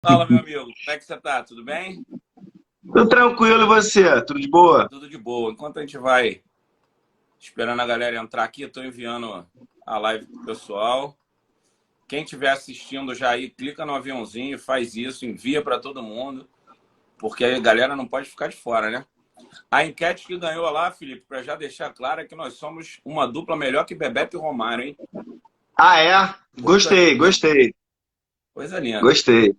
Fala, meu amigo. Como é que você tá? Tudo bem? Tudo tranquilo, e você? Tudo de boa? Tudo de boa. Enquanto a gente vai esperando a galera entrar aqui, eu tô enviando a live pro pessoal. Quem estiver assistindo já aí, clica no aviãozinho, faz isso, envia para todo mundo, porque a galera não pode ficar de fora, né? A enquete que ganhou lá, Felipe, para já deixar claro, é que nós somos uma dupla melhor que Bebeto e Romário, hein? Ah, é? Coisa Gostei, linda. gostei, Coisa linda. gostei.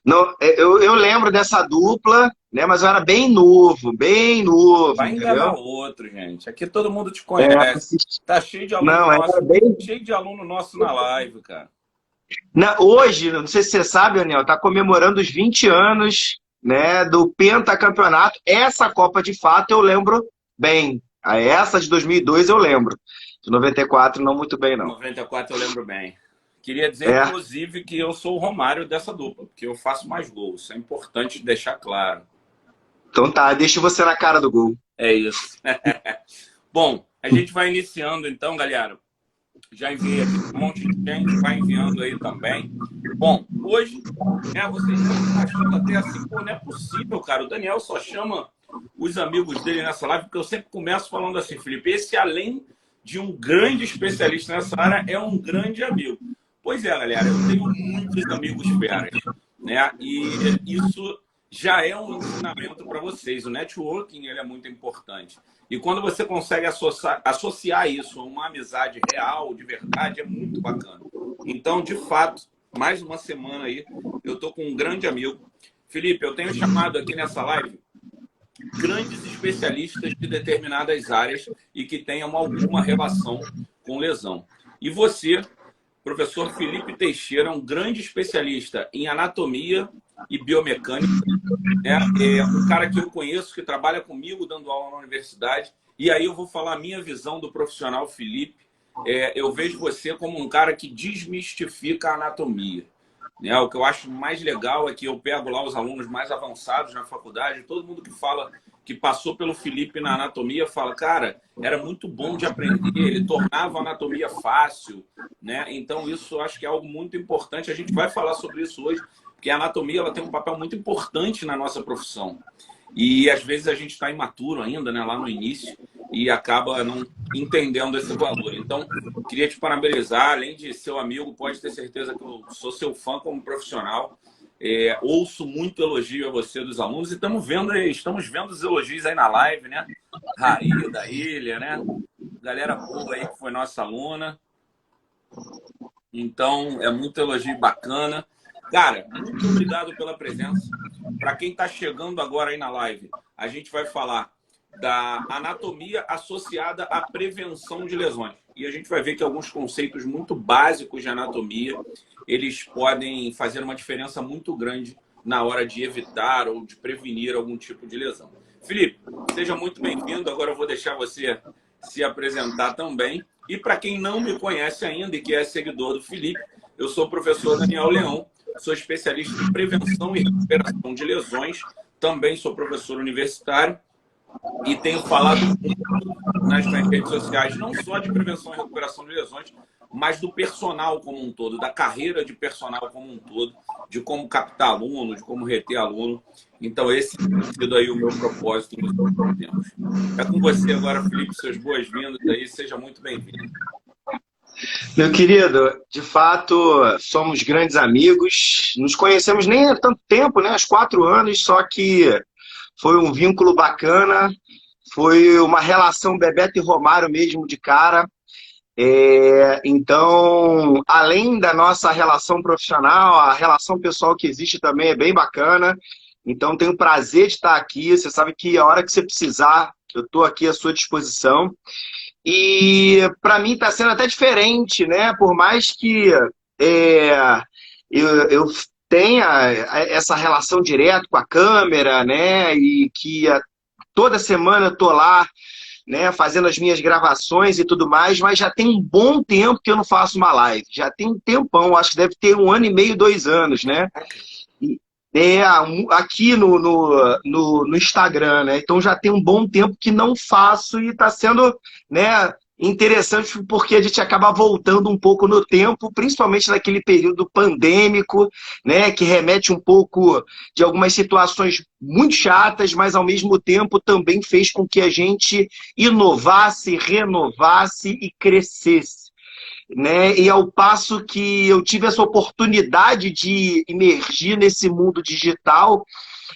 Não, eu lembro dessa dupla, né? Mas eu era bem novo, Vai enganar entendeu? o outro, gente. Aqui todo mundo te É, conhece. assisti- Tá cheio de aluno não, era nosso, bem. cheio de aluno nosso na live, cara. Hoje, não sei se você sabe, Daniel, tá comemorando os 20 anos, né, do pentacampeonato. Essa Copa, de fato, eu lembro bem. Essa de 2002 eu lembro. De 94, não muito bem, não. 94 eu lembro bem. Queria dizer, É, inclusive, que eu sou o Romário dessa dupla, porque eu faço mais gols. Isso é importante deixar claro. então tá, deixa você na cara do gol. É isso. Bom, a gente vai iniciando então, galera. Já enviei aqui para um monte de gente, vai enviando aí também. Bom, hoje, né, vocês devem estar achando até assim, pô, não é possível, cara. O Daniel só chama os amigos dele nessa live, porque eu sempre começo falando assim, Felipe, esse além de um grande especialista nessa área, é um grande amigo. Pois é, galera, eu tenho muitos amigos feras, né? E isso já é um ensinamento para vocês. O networking ele é muito importante. E quando você consegue associar isso a uma amizade real, de verdade, é muito bacana. Então, de fato, mais uma semana aí, eu estou com um grande amigo. Felipe, eu tenho chamado aqui nessa live grandes especialistas de determinadas áreas e que tenham alguma relação com lesão. E você, professor Felipe Teixeira, é um grande especialista em anatomia e biomecânica, né? É um cara que eu conheço, que trabalha comigo dando aula na universidade. E aí eu vou falar a minha visão do profissional Felipe. Eu vejo você como um cara que desmistifica a anatomia, né? O que eu acho mais legal é que eu pego lá os alunos mais avançados na faculdade, todo mundo que fala que passou pelo Felipe na anatomia fala, cara, era muito bom de aprender, ele tornava a anatomia fácil, né? Então isso eu acho que é algo muito importante. A gente vai falar sobre isso hoje, porque a anatomia ela tem um papel muito importante na nossa profissão. E às vezes a gente está imaturo ainda, né, lá no início, e acaba não entendendo esse valor. Então, queria te parabenizar, além de seu amigo, pode ter certeza que eu sou seu fã como profissional. Ouço muito elogio a você dos alunos e estamos vendo os elogios aí na live, né? Raí, da Ilha, né? Galera boa aí que foi nossa aluna. Então, é muito elogio bacana. Cara, muito obrigado pela presença. Para quem está chegando agora aí na live, a gente vai falar da anatomia associada à prevenção de lesões. E a gente vai ver que alguns conceitos muito básicos de anatomia, eles podem fazer uma diferença muito grande na hora de evitar ou de prevenir algum tipo de lesão. Felipe, seja muito bem-vindo. Agora eu vou deixar você se apresentar também. E para quem não me conhece ainda e que é seguidor do Felipe, eu sou o professor Daniel Leão, sou especialista em prevenção e recuperação de lesões, também sou professor universitário e tenho falado muito nas minhas redes sociais, não só de prevenção e recuperação de lesões, mas do personal como um todo, da carreira de personal como um todo, de como captar aluno, de como reter aluno. Então, esse tem sido aí o meu propósito nos últimos tempos. É com você agora, Felipe, seus boas-vindas aí, seja muito bem-vindo. Meu querido, de fato, somos grandes amigos. Nos conhecemos nem há tanto tempo, né? Há 4 anos, só que foi um vínculo bacana, foi uma relação Bebeto e Romário mesmo de cara. Então, além da nossa relação profissional, a relação pessoal que existe também é bem bacana. Então, tenho o prazer de estar aqui. Você sabe que a hora que você precisar, eu estou aqui à sua disposição. E para mim está sendo até diferente, né? Por mais que é, eu tenha essa relação direta com a câmera, né? E que toda semana eu tô lá, né? Fazendo as minhas gravações e tudo mais, mas já tem um bom tempo que eu não faço uma live. Já tem um tempão, acho que deve ter 1 ano e meio, 2 anos, né? Aqui no Instagram, né? Então já tem um bom tempo que não faço e está sendo, né? interessante porque a gente acaba voltando um pouco no tempo, principalmente naquele período pandêmico, né, que remete um pouco de algumas situações muito chatas, mas ao mesmo tempo também fez com que a gente inovasse, renovasse e crescesse. Né? E ao passo que eu tive essa oportunidade de emergir nesse mundo digital,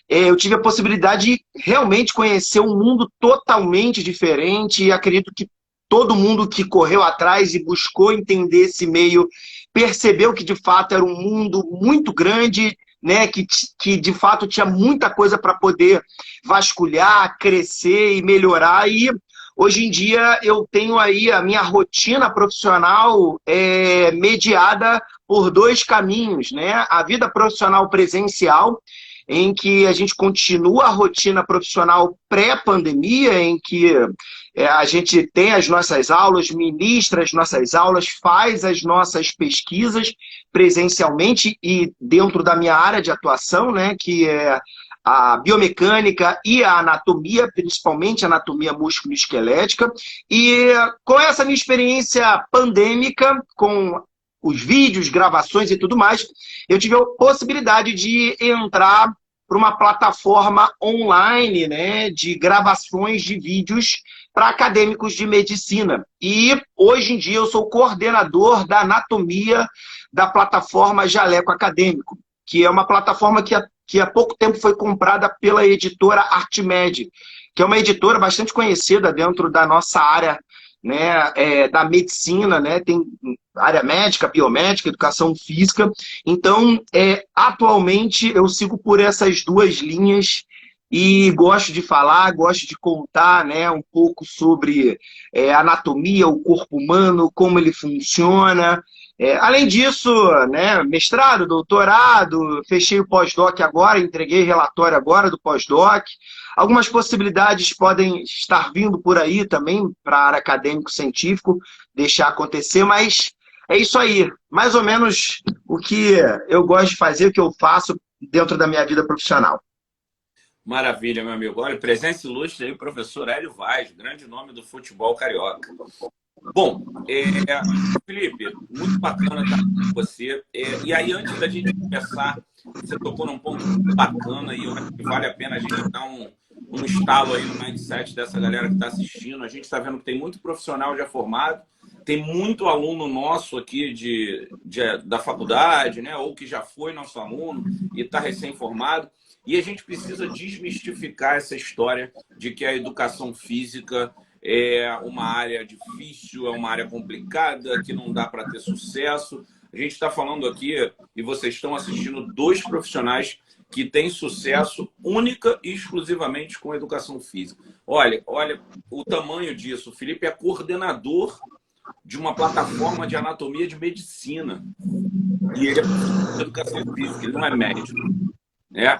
eu tive a possibilidade de realmente conhecer um mundo totalmente diferente e acredito que todo mundo que correu atrás e buscou entender esse meio percebeu que de fato era um mundo muito grande, né, que de fato tinha muita coisa para poder vasculhar, crescer e melhorar. E hoje em dia eu tenho aí a minha rotina profissional mediada por dois caminhos, né? A vida profissional presencial, em que a gente continua a rotina profissional pré-pandemia, em que a gente tem as nossas aulas, ministra as nossas aulas, faz as nossas pesquisas presencialmente e dentro da minha área de atuação, né, que é a biomecânica e a anatomia, principalmente a anatomia músculo-esquelética. E com essa minha experiência pandêmica, com os vídeos, gravações e tudo mais, eu tive a possibilidade de entrar para uma plataforma online, né, de gravações de vídeos para acadêmicos de medicina. E hoje em dia eu sou coordenador da anatomia da plataforma Jaleco Acadêmico, que é uma plataforma que há pouco tempo foi comprada pela editora Artmed, que é uma editora bastante conhecida dentro da nossa área, né, da medicina, né, tem área médica, biomédica, educação física. Então, atualmente eu sigo por essas duas linhas e gosto de falar, gosto de contar, né, um pouco sobre anatomia, o corpo humano, como ele funciona. Além disso, né, mestrado, doutorado, fechei o pós-doc agora, entreguei relatório agora do pós-doc. Algumas possibilidades podem estar vindo por aí também para a área acadêmico-científico, deixar acontecer, mas é isso aí. Mais ou menos o que eu gosto de fazer, o que eu faço dentro da minha vida profissional. Maravilha, meu amigo. Olha, presença ilustre aí, o professor Hélio Vaz, grande nome do futebol carioca. Bom, Felipe, muito bacana estar com você. E aí, antes da gente começar, você tocou num ponto muito bacana e eu acho que vale a pena a gente dar um estalo aí no mindset dessa galera que está assistindo. A gente está vendo que tem muito profissional já formado, tem muito aluno nosso aqui da faculdade, né? Ou que já foi nosso aluno e está recém-formado. E a gente precisa desmistificar essa história de que a educação física é uma área difícil, é uma área complicada, que não dá para ter sucesso. A gente está falando aqui, e vocês estão assistindo, dois profissionais que têm sucesso única e exclusivamente com educação física. Olha o tamanho disso. O Felipe é coordenador de uma plataforma de anatomia de medicina. E ele é professor de educação física, ele não é médico.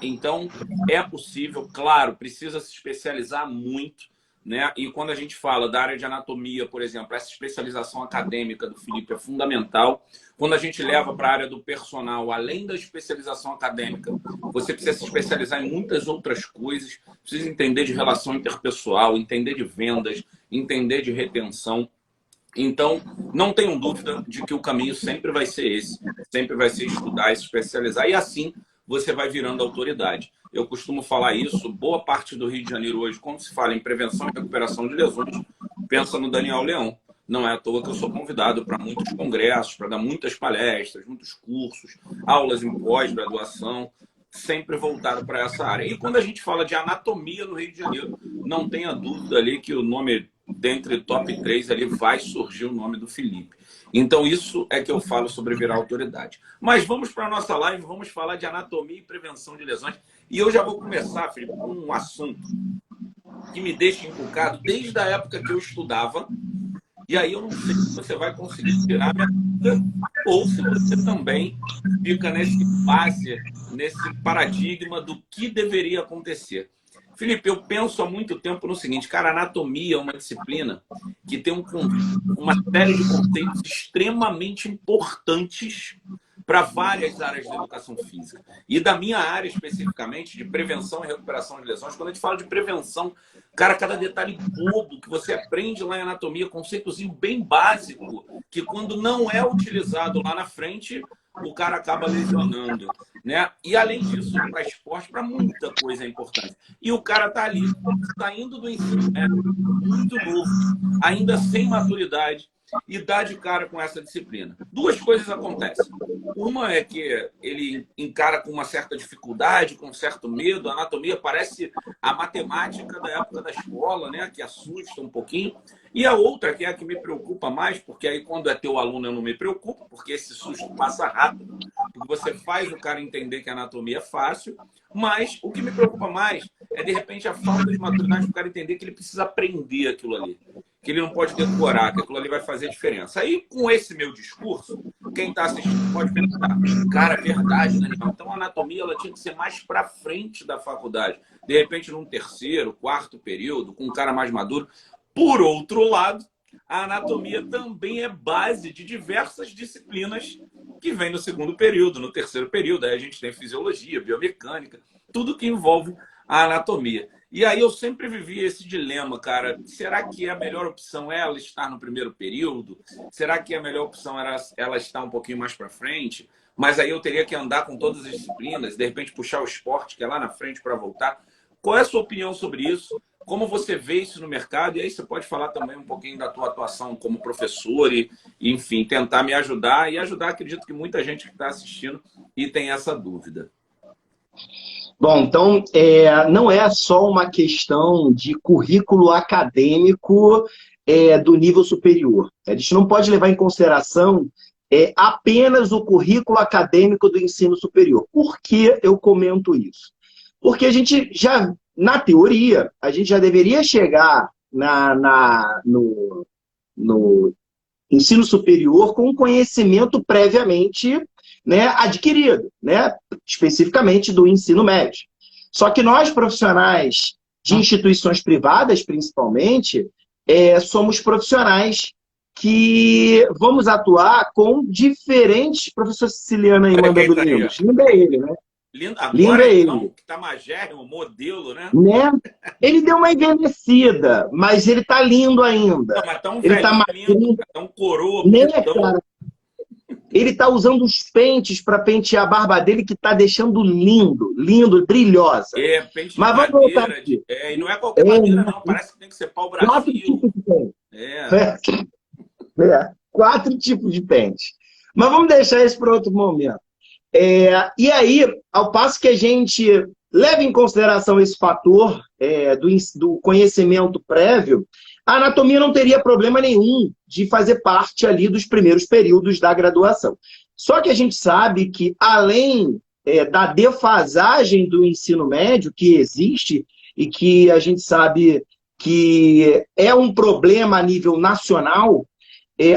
Então, é possível, claro, precisa se especializar muito, né? E quando a gente fala da área de anatomia, por exemplo, essa especialização acadêmica do Felipe é fundamental. Quando a gente leva para a área do personal, além da especialização acadêmica, você precisa se especializar em muitas outras coisas, precisa entender de relação interpessoal, entender de vendas, entender de retenção. Então, não tenham dúvida de que o caminho sempre vai ser esse, sempre vai ser estudar e se especializar, e assim você vai virando autoridade. Eu costumo falar isso, boa parte do Rio de Janeiro hoje, quando se fala em prevenção e recuperação de lesões, pensa no Daniel Leão. Não é à toa que eu sou convidado para muitos congressos, para dar muitas palestras, muitos cursos, aulas em pós-graduação, sempre voltado para essa área. E quando a gente fala de anatomia no Rio de Janeiro, não tenha dúvida ali que o nome, dentre top 3 ali, vai surgir o nome do Felipe. Então, isso é que eu falo sobre virar autoridade. Mas vamos para a nossa live, vamos falar de anatomia e prevenção de lesões. E eu já vou começar, Felipe, com um assunto que me deixa encucado desde a época que eu estudava. E aí eu não sei se você vai conseguir tirar minha dúvida ou se você também fica nesse passe, nesse paradigma do que deveria acontecer. Felipe, eu penso há muito tempo no seguinte, cara, anatomia é uma disciplina que tem uma série de conceitos extremamente importantes para várias áreas da educação física. E da minha área especificamente, de prevenção e recuperação de lesões, quando a gente fala de prevenção, cara, cada detalhe bobo que você aprende lá em anatomia, conceitozinho bem básico, que quando não é utilizado lá na frente, o cara acaba lesionando, né? E além disso, para esporte, para muita coisa é importante. E o cara tá ali, saindo do ensino médio, muito novo, ainda sem maturidade, e dá de cara com essa disciplina. Duas coisas acontecem. Uma é que ele encara com uma certa dificuldade, com um certo medo. A anatomia parece a matemática da época da escola, né? Que assusta um pouquinho. E a outra, que é a que me preocupa mais, porque aí quando é teu aluno eu não me preocupo, porque esse susto passa rápido, porque você faz o cara entender que a anatomia é fácil, mas o que me preocupa mais é, de repente, a falta de maturidade do cara entender que ele precisa aprender aquilo ali, que ele não pode decorar, que aquilo ali vai fazer diferença. Aí, com esse meu discurso, quem está assistindo pode pensar, cara, é verdade, Daniel. Então, a anatomia ela tinha que ser mais para frente da faculdade. De repente, num terceiro, quarto período, com um cara mais maduro. Por outro lado, a anatomia também é base de diversas disciplinas que vem no segundo período, no terceiro período. Aí a gente tem fisiologia, biomecânica, tudo que envolve a anatomia. E aí eu sempre vivi esse dilema, cara. Será que a melhor opção é ela estar no primeiro período? Será que a melhor opção era ela estar um pouquinho mais para frente? Mas aí eu teria que andar com todas as disciplinas, de repente puxar o esporte, que é lá na frente, para voltar. Qual é a sua opinião sobre isso? Como você vê isso no mercado? E aí você pode falar também um pouquinho da tua atuação como professor e enfim, tentar me ajudar e ajudar, acredito que muita gente que está assistindo e tem essa dúvida. Bom, então, não é só uma questão de currículo acadêmico do nível superior. A gente não pode levar em consideração apenas o currículo acadêmico do ensino superior. Por que eu comento isso? Porque a gente já, na teoria, a gente já deveria chegar no ensino superior com conhecimento previamente, né, adquirido, né, especificamente do ensino médio. Só que nós, profissionais de instituições privadas, principalmente, somos profissionais que vamos atuar com diferentes... Professor Siciliano aí mandando lindos. Lindo é ele, né? Lindo é então, ele. Que tá magérrimo, modelo, né? Ele deu uma envelhecida, mas ele tá lindo ainda. Não, mas tão ele velho, tá lindo, tão coroa. Cara. Ele tá usando os pentes para pentear a barba dele, que tá deixando lindo, brilhosa. Pente mas de vamos madeira. voltar aqui. E não é qualquer madeira, não. Parece que tem que ser pau-brasil. 4 tipos de pente. 4 tipos de pente. Mas vamos deixar isso para outro momento. E aí, ao passo que a gente leva em consideração esse fator do conhecimento prévio, a anatomia não teria problema nenhum de fazer parte ali dos primeiros períodos da graduação. Só que a gente sabe que, além da defasagem do ensino médio que existe e que a gente sabe que é um problema a nível nacional,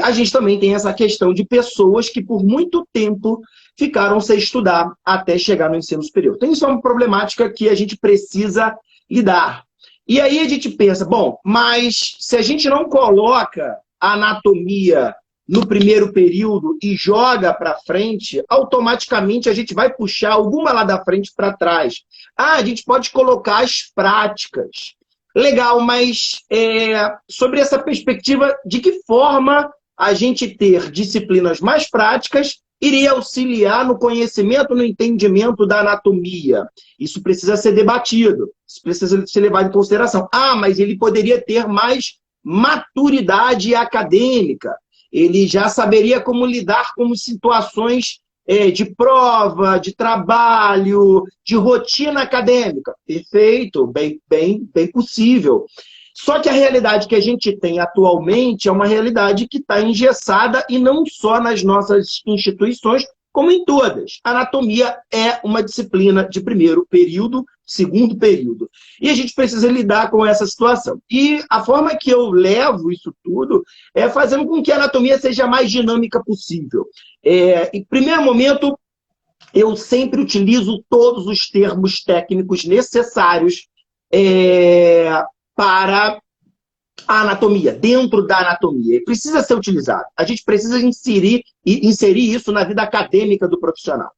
a gente também tem essa questão de pessoas que, por muito tempo, ficaram sem estudar até chegar no ensino superior. Então, isso é uma problemática que a gente precisa lidar. E aí a gente pensa, bom, mas se a gente não coloca a anatomia no primeiro período e joga para frente, automaticamente a gente vai puxar alguma lá da frente para trás. A gente pode colocar as práticas. Legal, mas sobre essa perspectiva, de que forma a gente ter disciplinas mais práticas iria auxiliar no conhecimento, no entendimento da anatomia? Isso precisa ser debatido, isso precisa ser levado em consideração. Mas ele poderia ter mais maturidade acadêmica, ele já saberia como lidar com situações de prova, de trabalho, de rotina acadêmica. Perfeito, bem possível. Só que a realidade que a gente tem atualmente é uma realidade que está engessada, e não só nas nossas instituições, como em todas. A anatomia é uma disciplina de primeiro período, segundo período. E a gente precisa lidar com essa situação. E a forma que eu levo isso tudo é fazendo com que a anatomia seja a mais dinâmica possível. Em primeiro momento, eu sempre utilizo todos os termos técnicos necessários para a anatomia, dentro da anatomia. Precisa ser utilizado. A gente precisa inserir isso na vida acadêmica do profissional.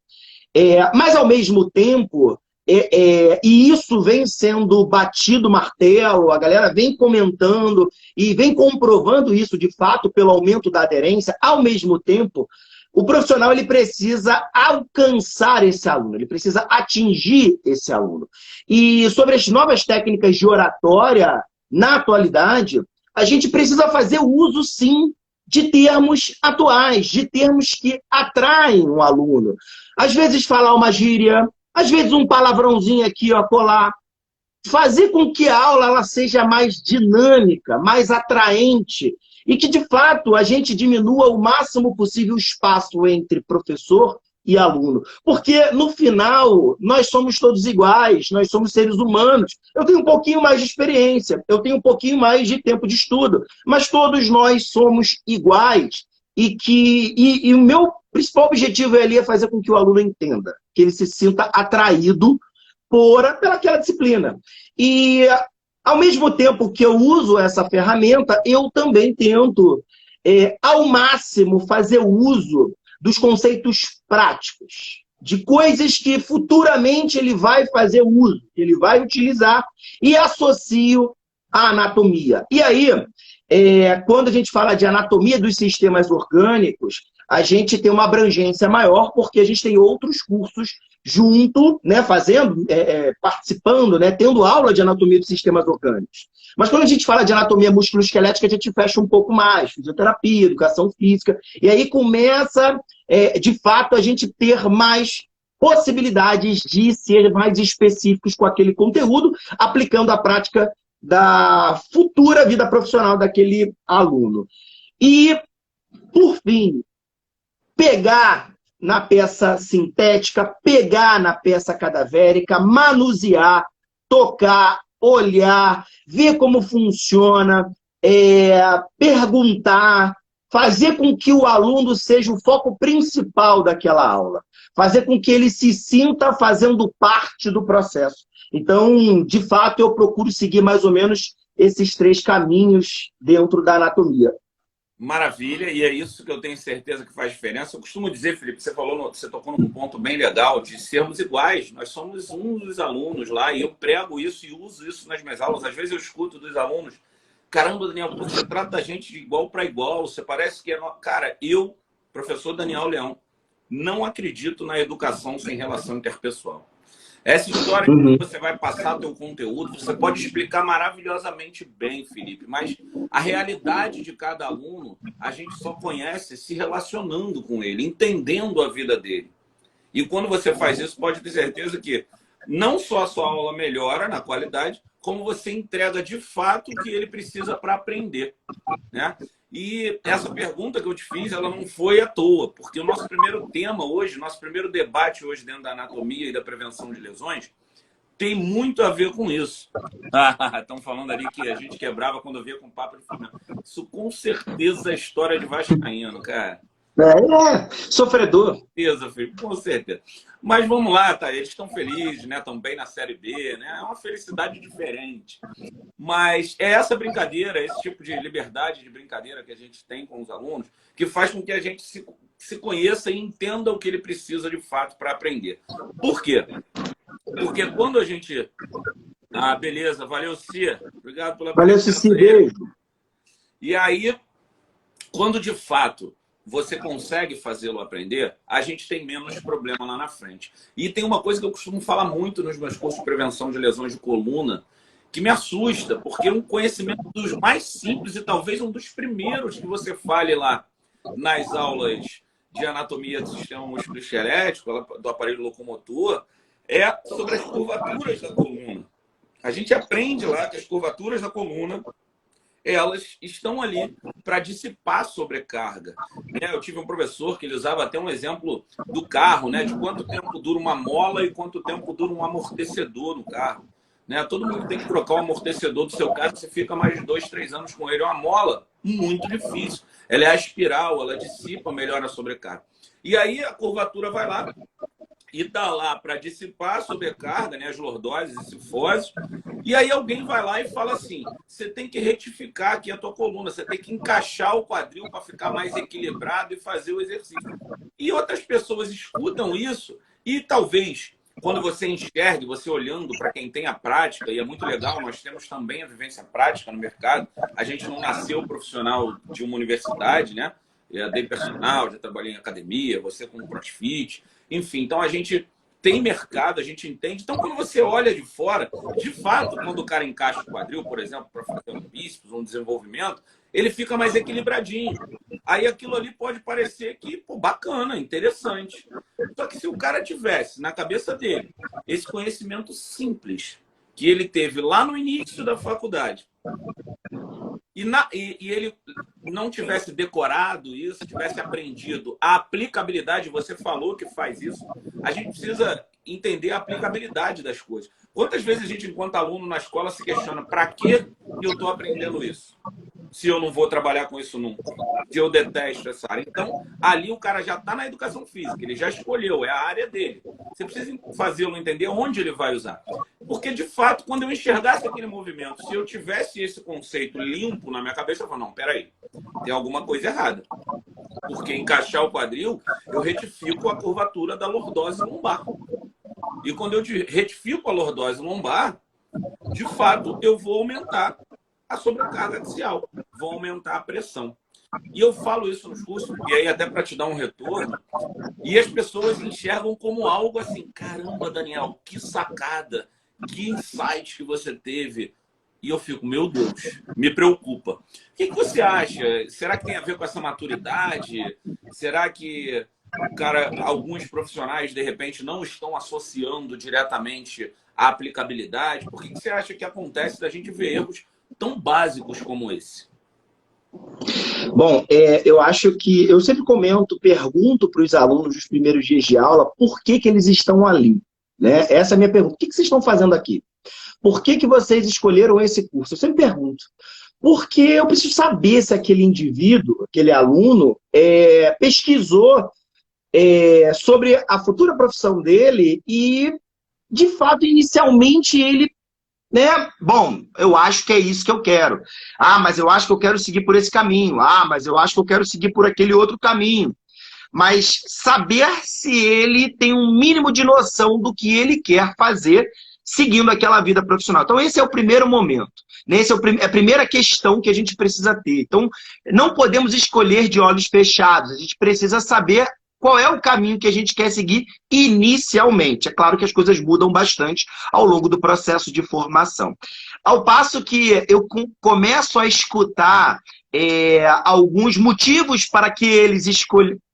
Mas, ao mesmo tempo, e isso vem sendo batido martelo, a galera vem comentando e vem comprovando isso, de fato, pelo aumento da aderência. Ao mesmo tempo, o profissional ele precisa alcançar esse aluno, ele precisa atingir esse aluno. E sobre as novas técnicas de oratória, na atualidade, a gente precisa fazer uso, sim, de termos atuais, de termos que atraem o aluno. Às vezes falar uma gíria, às vezes um palavrãozinho aqui, ó, colar. Fazer com que a aula ela seja mais dinâmica, mais atraente, e que, de fato, a gente diminua o máximo possível o espaço entre professor e aluno. Porque, no final, nós somos todos iguais, nós somos seres humanos. Eu tenho um pouquinho mais de experiência, eu tenho um pouquinho mais de tempo de estudo, mas todos nós somos iguais. E o meu principal objetivo ali é fazer com que o aluno entenda, que ele se sinta atraído pelaquela disciplina. E, ao mesmo tempo que eu uso essa ferramenta, eu também tento, ao máximo, fazer uso dos conceitos práticos, de coisas que futuramente ele vai fazer uso, que ele vai utilizar, e associo à anatomia. E aí, quando a gente fala de anatomia dos sistemas orgânicos, a gente tem uma abrangência maior, porque a gente tem outros cursos junto, né, participando, né, tendo aula de anatomia dos sistemas orgânicos. Mas quando a gente fala de anatomia musculoesquelética, a gente fecha um pouco mais, fisioterapia, educação física, e aí começa, de fato, a gente ter mais possibilidades de ser mais específicos com aquele conteúdo, aplicando a prática da futura vida profissional daquele aluno. E, por fim, pegar na peça sintética, pegar na peça cadavérica, manusear, tocar, olhar, ver como funciona, perguntar, fazer com que o aluno seja o foco principal daquela aula, fazer com que ele se sinta fazendo parte do processo. Então, de fato, eu procuro seguir mais ou menos esses 3 caminhos dentro da anatomia. Maravilha, e é isso que eu tenho certeza que faz diferença. Eu costumo dizer, Felipe, você tocou num ponto bem legal de sermos iguais. Nós somos um dos alunos lá e eu prego isso e uso isso nas minhas aulas. Às vezes eu escuto dos alunos, caramba, Daniel, você trata a gente de igual para igual, você parece que é... Cara, eu, professor Daniel Leão, não acredito na educação sem relação interpessoal. Essa história que você vai passar teu conteúdo, você pode explicar maravilhosamente bem, Felipe, mas a realidade de cada aluno, a gente só conhece se relacionando com ele, entendendo a vida dele. E quando você faz isso, pode ter certeza que não só a sua aula melhora na qualidade, como você entrega de fato o que ele precisa para aprender, né? E essa pergunta que eu te fiz, ela não foi à toa, porque o nosso primeiro tema hoje, nosso primeiro debate hoje dentro da anatomia e da prevenção de lesões, tem muito a ver com isso. Estão falando ali que a gente quebrava quando via com papo de Flamengo. Isso com certeza é história de vascaíno, cara. Sofredor. Com certeza, Felipe, com certeza. Mas vamos lá, tá? Eles estão felizes, né? Estão bem na Série B, né? É uma felicidade diferente. Mas é essa brincadeira, esse tipo de liberdade de brincadeira que a gente tem com os alunos, que faz com que a gente se conheça e entenda o que ele precisa de fato para aprender. Por quê? Porque quando a gente... Ah, beleza. Valeu, Cia. Obrigado pela presença. Valeu, Cici. Beijo. E aí, quando de fato você consegue fazê-lo aprender, a gente tem menos problema lá na frente. E tem uma coisa que eu costumo falar muito nos meus cursos de prevenção de lesões de coluna, que me assusta, porque é um conhecimento dos mais simples e talvez um dos primeiros que você fale lá nas aulas de anatomia do sistema musculoesquelético, do aparelho locomotor, é sobre as curvaturas da coluna. A gente aprende lá que as curvaturas da coluna, elas estão ali para dissipar sobrecarga. Eu tive um professor que ele usava até um exemplo do carro, né? De quanto tempo dura uma mola e quanto tempo dura um amortecedor no carro. Todo mundo tem que trocar o amortecedor do seu carro, você fica mais de 2, 3 anos com ele. É uma mola muito difícil. Ela é a espiral, ela dissipa melhor a sobrecarga. E aí a curvatura vai lá e tá lá para dissipar a sobrecarga, né, as lordoses e cifoses, e aí alguém vai lá e fala assim, você tem que retificar aqui a tua coluna, você tem que encaixar o quadril para ficar mais equilibrado e fazer o exercício. E outras pessoas escutam isso e talvez, quando você enxergue, você olhando para quem tem a prática, e é muito legal, nós temos também a vivência prática no mercado, a gente não nasceu profissional de uma universidade, né? Eu dei personal, já trabalhei em academia, você com CrossFit, enfim, então a gente tem mercado, a gente entende. Então, quando você olha de fora, de fato, quando o cara encaixa o quadril, por exemplo, para fazer um bíceps, um desenvolvimento, ele fica mais equilibradinho. Aí aquilo ali pode parecer que, pô, bacana, interessante. Só que se o cara tivesse na cabeça dele esse conhecimento simples que ele teve lá no início da faculdade, e ele não tivesse decorado isso, tivesse aprendido a aplicabilidade, você falou que faz isso, a gente precisa entender a aplicabilidade das coisas. Quantas vezes a gente, enquanto aluno na escola, se questiona para que eu estou aprendendo isso? Se eu não vou trabalhar com isso nunca, se eu detesto essa área. Então, ali o cara já está na educação física, ele já escolheu, é a área dele. Você precisa fazê-lo entender onde ele vai usar. Porque, de fato, quando eu enxergasse aquele movimento, se eu tivesse esse conceito limpo na minha cabeça, eu falo, não, peraí, tem alguma coisa errada. Porque encaixar o quadril, eu retifico a curvatura da lordose lombar. E quando eu retifico a lordose lombar, de fato, eu vou aumentar a sobrecarga axial, vou aumentar a pressão. E eu falo isso nos cursos, e aí até para te dar um retorno, e as pessoas enxergam como algo assim, caramba, Daniel, que sacada, que insight que você teve. E eu fico, meu Deus, me preocupa. O que você acha? Será que tem a ver com essa maturidade? Será que alguns profissionais, de repente, não estão associando diretamente a aplicabilidade? Por que você acha que acontece da gente ver erros tão básicos como esse? Bom, eu acho que eu sempre pergunto para os alunos dos primeiros dias de aula por que eles estão ali, né? Essa é a minha pergunta. O que vocês estão fazendo aqui? Por que vocês escolheram esse curso? Eu sempre pergunto. Porque eu preciso saber se aquele indivíduo, aquele aluno, pesquisou sobre a futura profissão dele e, de fato, inicialmente ele, né? Bom, eu acho que é isso que eu quero. Ah, mas eu acho que eu quero seguir por esse caminho. Ah, mas eu acho que eu quero seguir por aquele outro caminho. Mas saber se ele tem um mínimo de noção do que ele quer fazer seguindo aquela vida profissional. Então, esse é o primeiro momento. Essa é a primeira questão que a gente precisa ter. Então, não podemos escolher de olhos fechados. A gente precisa saber qual é o caminho que a gente quer seguir inicialmente. É claro que as coisas mudam bastante ao longo do processo de formação. Ao passo que eu começo a escutar alguns motivos para que eles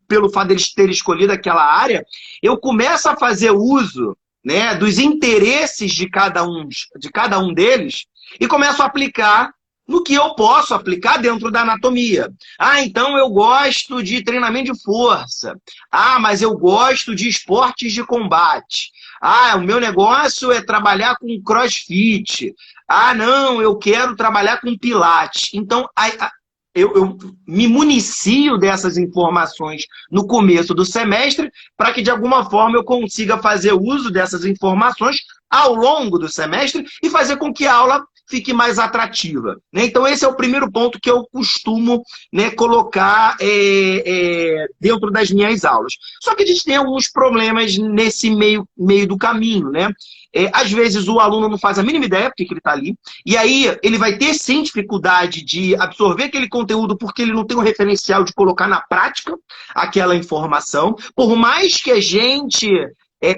pelo fato de eles terem escolhido aquela área, eu começo a fazer uso, né, dos interesses de cada um deles e começo a aplicar no que eu posso aplicar dentro da anatomia. Ah, então eu gosto de treinamento de força. Ah, mas eu gosto de esportes de combate. Ah, o meu negócio é trabalhar com CrossFit. Ah, não, eu quero trabalhar com Pilates. Então, eu me municio dessas informações no começo do semestre para que, de alguma forma, eu consiga fazer uso dessas informações ao longo do semestre e fazer com que a aula fique mais atrativa, né? Então, esse é o primeiro ponto que eu costumo, né, colocar dentro das minhas aulas. Só que a gente tem alguns problemas nesse meio do caminho, né? Às vezes o aluno não faz a mínima ideia porque ele está ali, e aí ele vai ter sim dificuldade de absorver aquele conteúdo porque ele não tem um referencial de colocar na prática aquela informação. Por mais que a gente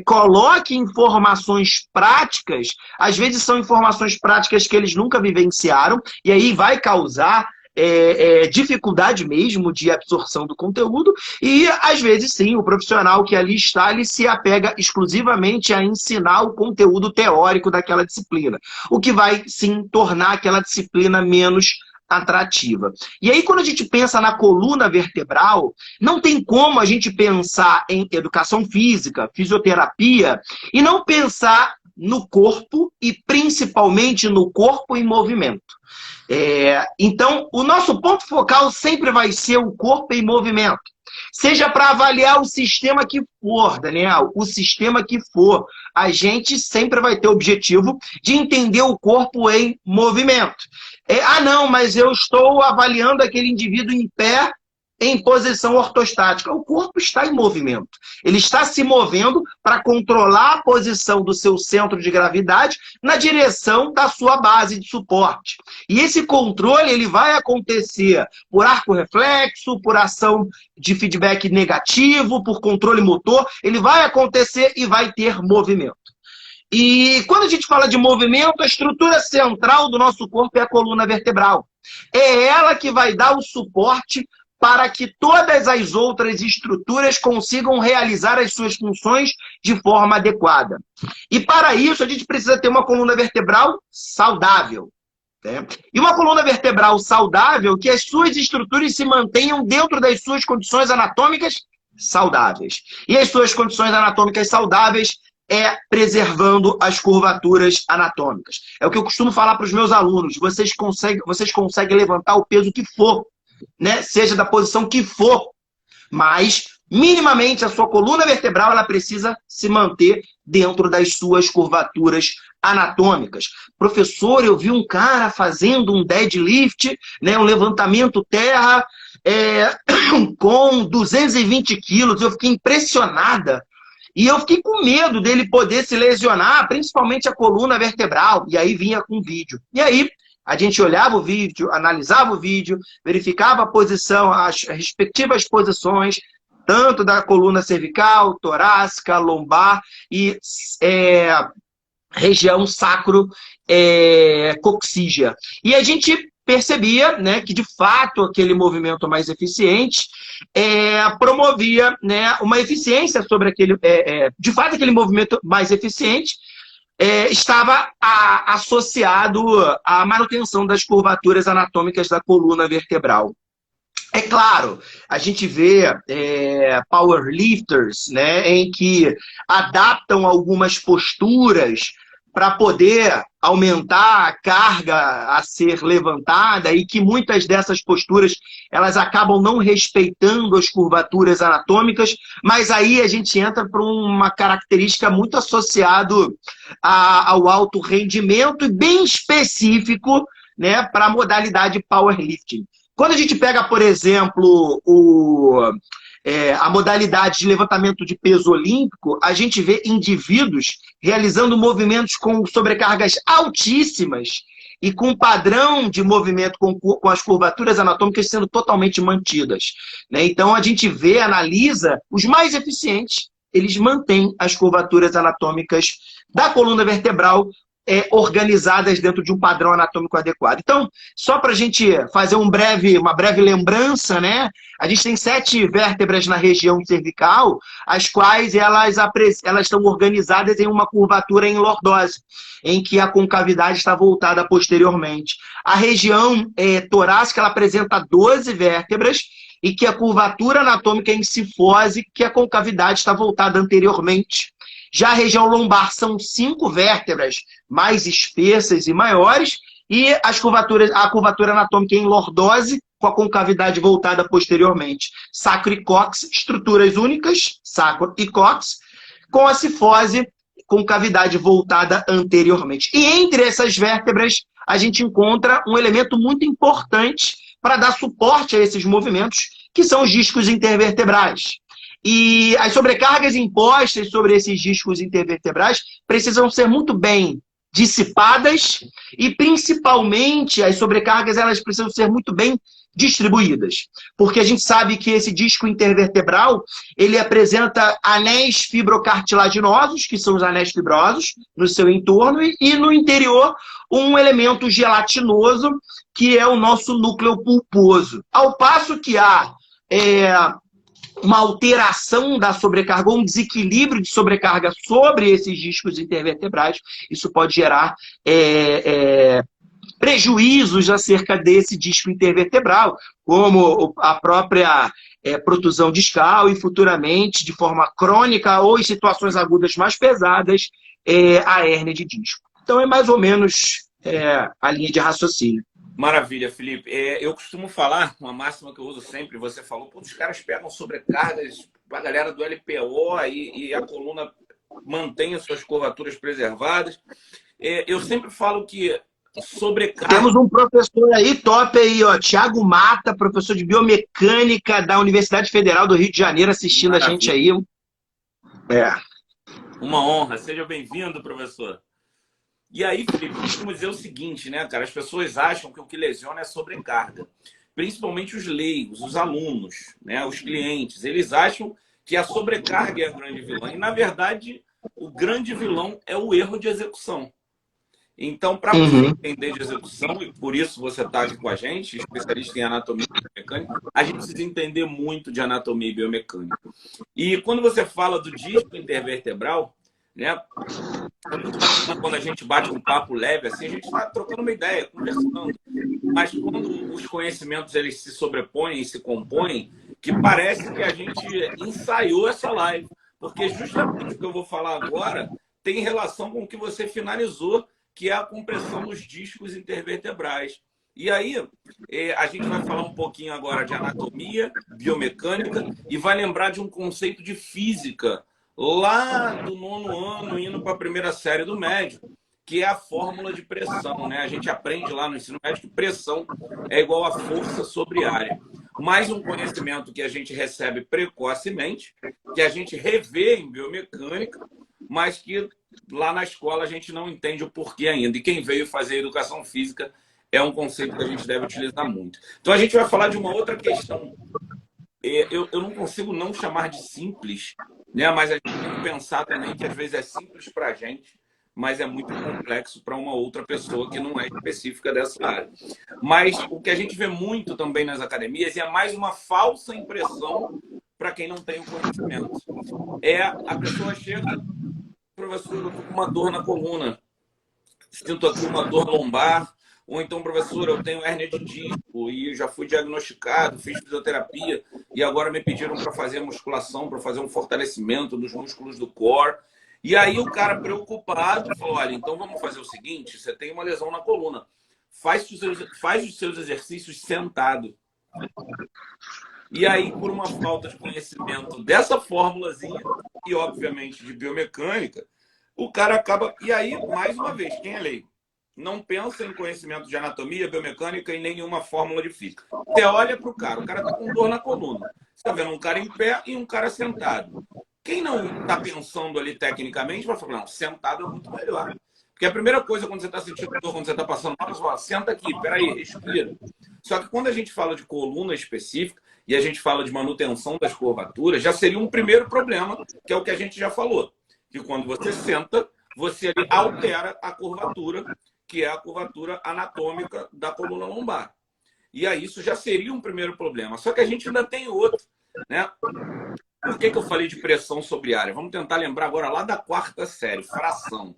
coloque informações práticas, às vezes são informações práticas que eles nunca vivenciaram, e aí vai causar dificuldade mesmo de absorção do conteúdo, e às vezes sim, o profissional que ali está, ele se apega exclusivamente a ensinar o conteúdo teórico daquela disciplina, o que vai sim tornar aquela disciplina menos atrativa. E aí, quando a gente pensa na coluna vertebral, não tem como a gente pensar em educação física, fisioterapia, e não pensar no corpo e principalmente no corpo em movimento. Então, o nosso ponto focal sempre vai ser o corpo em movimento. Seja para avaliar o sistema que for, Daniel, o sistema que for, a gente sempre vai ter o objetivo de entender o corpo em movimento. Não, mas eu estou avaliando aquele indivíduo em pé em posição ortostática. O corpo está em movimento. Ele está se movendo para controlar a posição do seu centro de gravidade na direção da sua base de suporte. E esse controle ele vai acontecer por arco reflexo, por ação de feedback negativo, por controle motor. Ele vai acontecer e vai ter movimento. E quando a gente fala de movimento, a estrutura central do nosso corpo é a coluna vertebral. É ela que vai dar o suporte para que todas as outras estruturas consigam realizar as suas funções de forma adequada. E para isso, a gente precisa ter uma coluna vertebral saudável. Né? E uma coluna vertebral saudável que as suas estruturas se mantenham dentro das suas condições anatômicas saudáveis. E as suas condições anatômicas saudáveis é preservando as curvaturas anatômicas. É o que eu costumo falar para os meus alunos. Vocês conseguem levantar o peso que for, né? Seja da posição que for, mas minimamente a sua coluna vertebral ela precisa se manter dentro das suas curvaturas anatômicas. Professor, eu vi um cara fazendo um deadlift, né, um levantamento terra com 220 quilos, eu fiquei impressionada. E eu fiquei com medo dele poder se lesionar, principalmente a coluna vertebral. E aí vinha com vídeo. E aí a gente olhava o vídeo, analisava o vídeo, verificava a posição, as respectivas posições, tanto da coluna cervical, torácica, lombar e região sacro-coxígea. E a gente percebia, né, que, de fato, aquele movimento mais eficiente promovia, né, uma eficiência sobre aquele... de fato, aquele movimento mais eficiente estava associado à manutenção das curvaturas anatômicas da coluna vertebral. É claro, a gente vê powerlifters, né, em que adaptam algumas posturas para poder aumentar a carga a ser levantada e que muitas dessas posturas elas acabam não respeitando as curvaturas anatômicas, mas aí a gente entra para uma característica muito associada ao alto rendimento e bem específico, né, para a modalidade powerlifting. Quando a gente pega, por exemplo, a modalidade de levantamento de peso olímpico, a gente vê indivíduos realizando movimentos com sobrecargas altíssimas e com padrão de movimento com as curvaturas anatômicas sendo totalmente mantidas. Né? Então, a gente vê, analisa, os mais eficientes, eles mantêm as curvaturas anatômicas da coluna vertebral organizadas dentro de um padrão anatômico adequado. Então, só para a gente fazer uma breve lembrança, né? A gente tem 7 vértebras na região cervical, as quais elas estão organizadas em uma curvatura em lordose, em que a concavidade está voltada posteriormente. A região torácica ela apresenta 12 vértebras e que a curvatura anatômica é em cifose, que a concavidade está voltada anteriormente. Já a região lombar são 5 vértebras mais espessas e maiores, e a curvatura anatômica em lordose, com a concavidade voltada posteriormente. Sacro e cóccix, estruturas únicas, sacro e cóccix, com a cifose, concavidade voltada anteriormente. E entre essas vértebras, a gente encontra um elemento muito importante para dar suporte a esses movimentos, que são os discos intervertebrais. E as sobrecargas impostas sobre esses discos intervertebrais precisam ser muito bem dissipadas e, principalmente, as sobrecargas elas precisam ser muito bem distribuídas. Porque a gente sabe que esse disco intervertebral ele apresenta anéis fibrocartilaginosos, que são os anéis fibrosos, no seu entorno, e no interior um elemento gelatinoso, que é o nosso núcleo pulposo. Ao passo que há uma alteração da sobrecarga, ou um desequilíbrio de sobrecarga sobre esses discos intervertebrais, isso pode gerar prejuízos acerca desse disco intervertebral, como a própria protusão discal e futuramente, de forma crônica ou em situações agudas mais pesadas, a hérnia de disco. Então é mais ou menos a linha de raciocínio. Maravilha, Felipe. Eu costumo falar, uma máxima que eu uso sempre, você falou, os caras pegam sobrecargas para a galera do LPO e a coluna mantém as suas curvaturas preservadas. Eu sempre falo que sobrecarga... Temos um professor aí, top aí, ó, Thiago Mata, professor de biomecânica da Universidade Federal do Rio de Janeiro, assistindo Maravilha. A gente aí. Uma honra. Seja bem-vindo, professor. E aí, Felipe, eu costumo dizer o seguinte, né, cara? As pessoas acham que o que lesiona é sobrecarga. Principalmente os leigos, os alunos, né, os clientes. Eles acham que a sobrecarga é a grande vilã. E, na verdade, o grande vilão é o erro de execução. Então, para você entender de execução, e por isso você está aqui com a gente, especialista em anatomia e biomecânica, a gente precisa entender muito de anatomia e biomecânica. E quando você fala do disco intervertebral, né, quando a gente bate um papo leve assim, a gente está trocando uma ideia, conversando. Mas quando os conhecimentos eles se sobrepõem e se compõem, que parece que a gente ensaiou essa live. Porque justamente o que eu vou falar agora tem relação com o que você finalizou, que é a compressão dos discos intervertebrais. E aí, a gente vai falar um pouquinho agora de anatomia, biomecânica, e vai lembrar de um conceito de física, lá do 9º ano, indo para a primeira série do médio, que é a fórmula de pressão, né? A gente aprende lá no ensino médio que pressão é igual a força sobre área. Mais um conhecimento que a gente recebe precocemente, que a gente revê em biomecânica, mas que lá na escola a gente não entende o porquê ainda. E quem veio fazer educação física é um conceito que a gente deve utilizar muito. Então a gente vai falar de uma outra questão. Eu não consigo não chamar de simples, né? Mas a gente tem que pensar também que às vezes é simples para a gente, mas é muito complexo para uma outra pessoa que não é específica dessa área. Mas o que a gente vê muito também nas academias é mais uma falsa impressão para quem não tem o conhecimento. A pessoa chega, professor, eu estou com uma dor na coluna, sinto aqui uma dor lombar, ou então, professor, eu tenho hérnia de disco e já fui diagnosticado, fiz fisioterapia e agora me pediram para fazer musculação, para fazer um fortalecimento dos músculos do core. E aí o cara preocupado falou, olha, então vamos fazer o seguinte, você tem uma lesão na coluna, faz os seus exercícios sentado. E aí, por uma falta de conhecimento dessa fórmulazinha, e obviamente de biomecânica, o cara acaba... E aí, mais uma vez, quem é leigo? Não pensa em conhecimento de anatomia, biomecânica e nenhuma fórmula de física. Você olha para o cara está com dor na coluna. Você está vendo um cara em pé e um cara sentado. Quem não está pensando ali tecnicamente vai falar, não, sentado é muito melhor. Porque a primeira coisa quando você está sentindo dor, quando você está passando mal, você fala, senta aqui, peraí, respira. Só que quando a gente fala de coluna específica e a gente fala de manutenção das curvaturas, já seria um primeiro problema, que é o que a gente já falou. Que quando você senta, você ali altera a curvatura, que é a curvatura anatômica da coluna lombar. E aí isso já seria um primeiro problema. Só que a gente ainda tem outro, né? Por que eu falei de pressão sobre área? Vamos tentar lembrar agora lá da 4ª série, fração.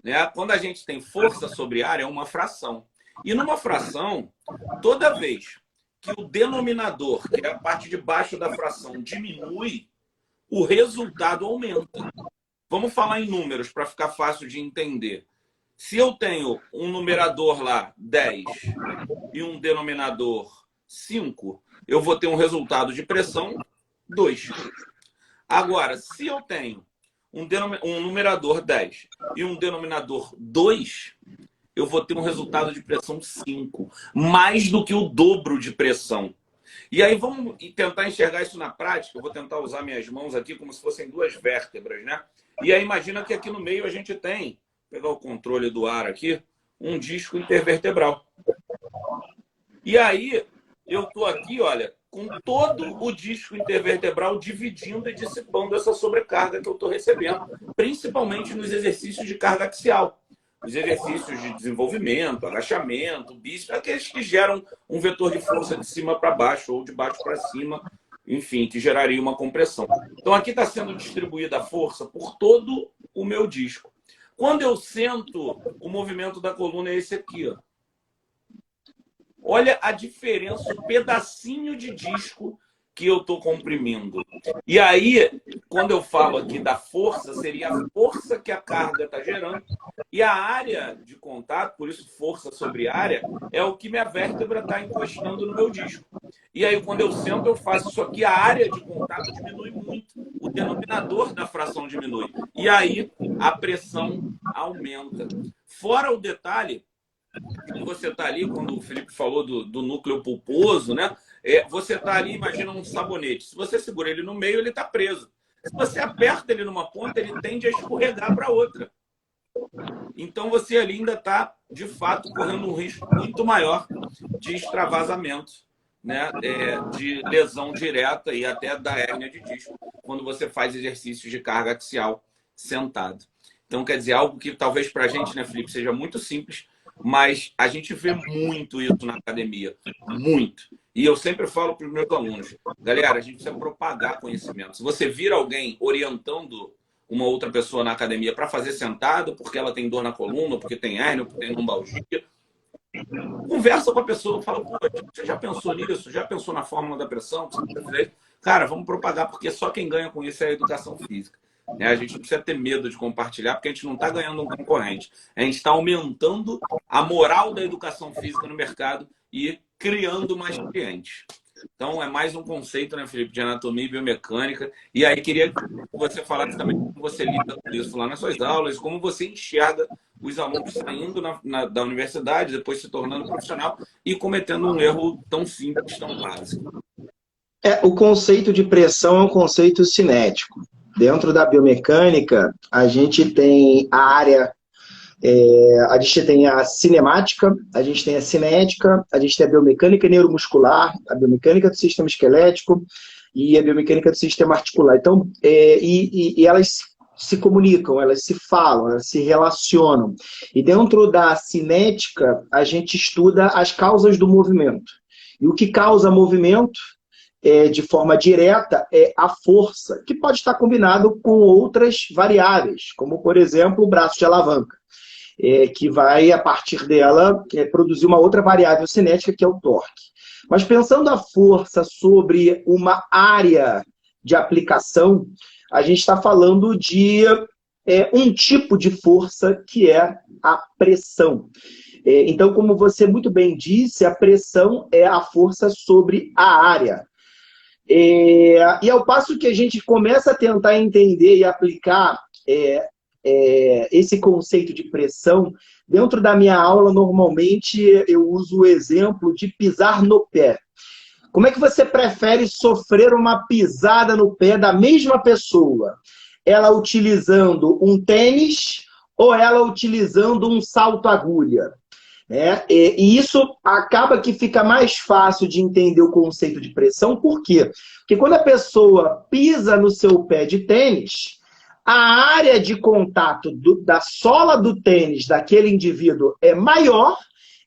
Né? Quando a gente tem força sobre área, é uma fração. E numa fração, toda vez que o denominador, que é a parte de baixo da fração, diminui, o resultado aumenta. Vamos falar em números para ficar fácil de entender. Se eu tenho um numerador lá, 10, e um denominador 5, eu vou ter um resultado de pressão 2. Agora, se eu tenho um numerador 10 e um denominador 2, eu vou ter um resultado de pressão 5. Mais do que o dobro de pressão. E aí vamos tentar enxergar isso na prática. Eu vou tentar usar minhas mãos aqui como se fossem 2 vértebras, né? E aí imagina que aqui no meio a gente tem, vou pegar o controle do ar aqui, um disco intervertebral. E aí eu estou aqui, olha, com todo o disco intervertebral dividindo e dissipando essa sobrecarga que eu estou recebendo, principalmente nos exercícios de carga axial. Os exercícios de desenvolvimento, agachamento, bíceps, aqueles que geram um vetor de força de cima para baixo ou de baixo para cima, enfim, que geraria uma compressão. Então aqui está sendo distribuída a força por todo o meu disco. Quando eu sento, o movimento da coluna é esse aqui, ó. olha a diferença, o pedacinho de disco que eu estou comprimindo. E aí, quando eu falo aqui da força, seria a força que a carga está gerando. E a área de contato, por isso força sobre área, é o que minha vértebra está encostando no meu disco. E aí, quando eu sento, eu faço isso aqui, a área de contato diminui muito. O denominador da fração diminui. E aí, a pressão aumenta. Fora o detalhe, que você está ali, quando o Felipe falou do núcleo pulposo, né? Você está ali, imagina um sabonete. Se você segura ele no meio, ele está preso. Se você aperta ele numa ponta, ele tende a escorregar para outra. Então, você ali ainda está, de fato, correndo um risco muito maior de extravasamento, né? De lesão direta e até da hérnia de disco, quando você faz exercícios de carga axial sentado. Então, quer dizer, algo que talvez para a gente, né, Felipe, seja muito simples, mas a gente vê muito isso na academia. Muito. E eu sempre falo para os meus alunos, galera, a gente precisa propagar conhecimento. Se você vira alguém orientando uma outra pessoa na academia para fazer sentado, porque ela tem dor na coluna, porque tem hérnia, porque tem lombalgia, conversa com a pessoa, fala, pô, você já pensou nisso? Já pensou na fórmula da pressão? Cara, vamos propagar, porque só quem ganha com isso é a educação física. A gente não precisa ter medo de compartilhar, porque a gente não está ganhando um concorrente. A gente está aumentando a moral da educação física no mercado e criando mais clientes. Então, é mais um conceito, né, Felipe, de anatomia e biomecânica. E aí, queria que você falasse também como você lida com isso lá nas suas aulas, como você enxerga os alunos saindo da universidade, depois se tornando profissional e cometendo um erro tão simples, tão básico. O conceito de pressão é um conceito cinético. Dentro da biomecânica, a gente tem a área, a gente tem a cinemática, a gente tem a cinética, a gente tem a biomecânica neuromuscular, a biomecânica do sistema esquelético e a biomecânica do sistema articular. Então, e elas se comunicam, elas se falam, elas se relacionam. E dentro da cinética, a gente estuda as causas do movimento. E o que causa movimento de forma direta é a força, que pode estar combinado com outras variáveis, como, por exemplo, o braço de alavanca, que vai, a partir dela, produzir uma outra variável cinética, que é o torque. Mas pensando a força sobre uma área de aplicação, a gente está falando de um tipo de força, que é a pressão. Então, como você muito bem disse, a pressão é a força sobre a área. E ao passo que a gente começa a tentar entender e aplicar esse conceito de pressão, dentro da minha aula, normalmente, eu uso o exemplo de pisar no pé. Como é que você prefere sofrer uma pisada no pé da mesma pessoa? Ela utilizando um tênis ou ela utilizando um salto-agulha? E isso acaba que fica mais fácil de entender o conceito de pressão. Por quê? Porque quando a pessoa pisa no seu pé de tênis, a área de contato da sola do tênis daquele indivíduo é maior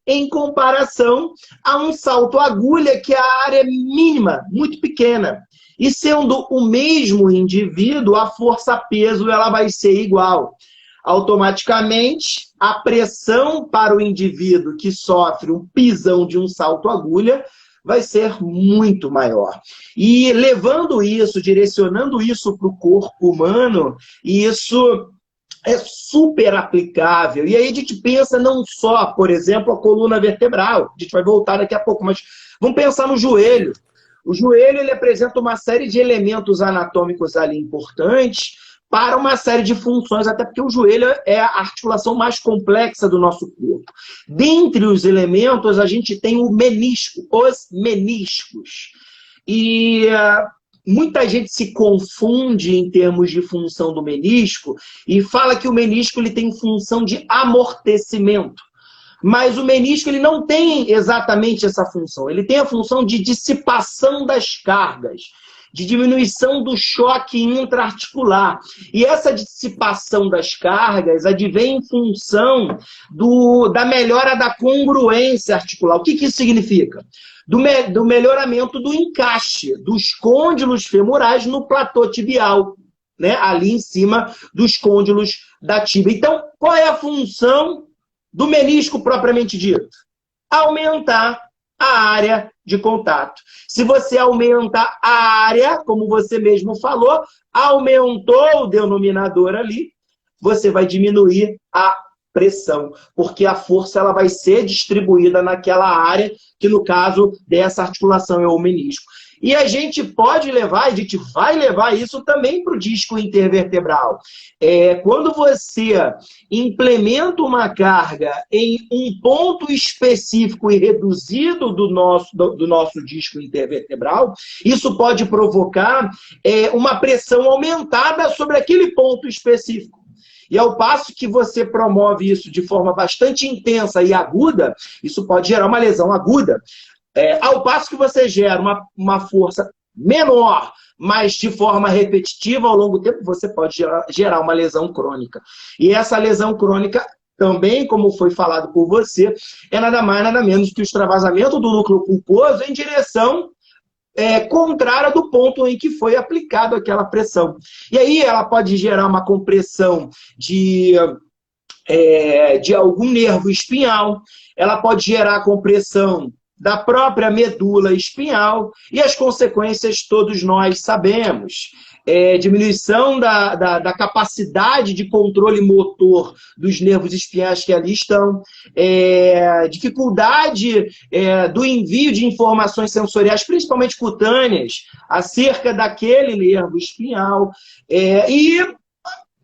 em comparação a um salto-agulha, que a área é mínima, muito pequena. E sendo o mesmo indivíduo, a força-peso ela vai ser igual. Automaticamente, a pressão para o indivíduo que sofre um pisão de um salto-agulha vai ser muito maior. E levando isso, direcionando isso para o corpo humano, isso é super aplicável. E aí a gente pensa não só, por exemplo, a coluna vertebral, a gente vai voltar daqui a pouco, mas vamos pensar no joelho. O joelho ele apresenta uma série de elementos anatômicos ali importantes para uma série de funções, até porque o joelho é a articulação mais complexa do nosso corpo. Dentre os elementos, a gente tem o menisco, os meniscos. E muita gente se confunde em termos de função do menisco e fala que o menisco ele tem função de amortecimento. Mas o menisco ele não tem exatamente essa função. Ele tem a função de dissipação das cargas, de diminuição do choque intraarticular. E essa dissipação das cargas advém em função da melhora da congruência articular. O que isso significa? Do melhoramento do encaixe dos côndilos femorais no platô tibial, né? Ali em cima dos côndilos da tíbia. Então, qual é a função do menisco propriamente dito? Aumentar a área de contato. Se você aumenta a área, como você mesmo falou, aumentou o denominador ali, você vai diminuir a pressão, porque a força ela vai ser distribuída naquela área, que no caso dessa articulação é o menisco. E a gente pode levar, a gente vai levar isso também para o disco intervertebral. Quando você implementa uma carga em um ponto específico e reduzido do nosso disco intervertebral, isso pode provocar uma pressão aumentada sobre aquele ponto específico. E ao passo que você promove isso de forma bastante intensa e aguda, isso pode gerar uma lesão aguda. Ao passo que você gera uma força menor, mas de forma repetitiva ao longo do tempo, você pode gerar uma lesão crônica. E essa lesão crônica, também, como foi falado por você, é nada mais, nada menos que o extravasamento do núcleo pulposo em direção contrária do ponto em que foi aplicado aquela pressão. E aí ela pode gerar uma compressão de algum nervo espinhal, ela pode gerar compressão da própria medula espinhal, e as consequências todos nós sabemos. Diminuição da capacidade de controle motor dos nervos espinhais que ali estão, dificuldade do envio de informações sensoriais, principalmente cutâneas, acerca daquele nervo espinhal, e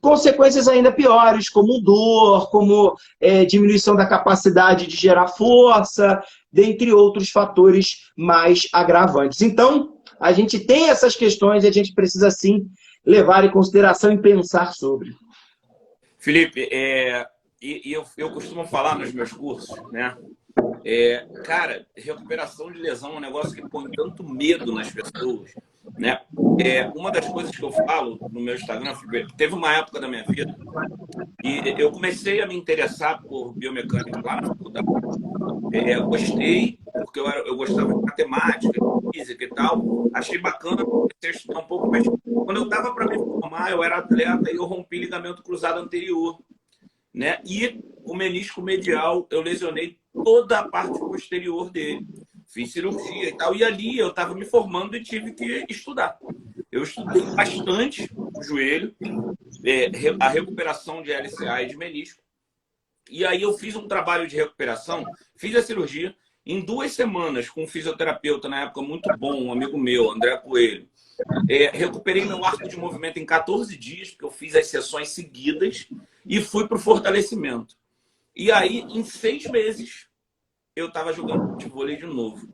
consequências ainda piores, como dor, como diminuição da capacidade de gerar força, dentre outros fatores mais agravantes. Então, a gente tem essas questões e a gente precisa, sim, levar em consideração e pensar sobre. Felipe, eu costumo falar nos meus cursos, né? Cara, recuperação de lesão é um negócio que põe tanto medo nas pessoas, né? Uma das coisas que eu falo no meu Instagram, Felipe, teve uma época da minha vida e eu comecei a me interessar por biomecânica lá na faculdade. Gostei, porque eu gostava de matemática, física e tal. Achei bacana, comecei a estudar um pouco, mas quando eu estava para me formar, eu era atleta e eu rompi ligamento cruzado anterior, né? E o menisco medial, eu lesionei toda a parte posterior dele. Fiz cirurgia e tal. E ali eu estava me formando e tive que estudar. Eu estudei bastante o joelho, a recuperação de LCA e de menisco. E aí eu fiz um trabalho de recuperação, fiz a cirurgia. Em 2 semanas, com um fisioterapeuta, na época muito bom, um amigo meu, André Coelho, recuperei meu arco de movimento em 14 dias, porque eu fiz as sessões seguidas e fui para o fortalecimento. E aí, em 6 meses, eu estava jogando futebol de novo.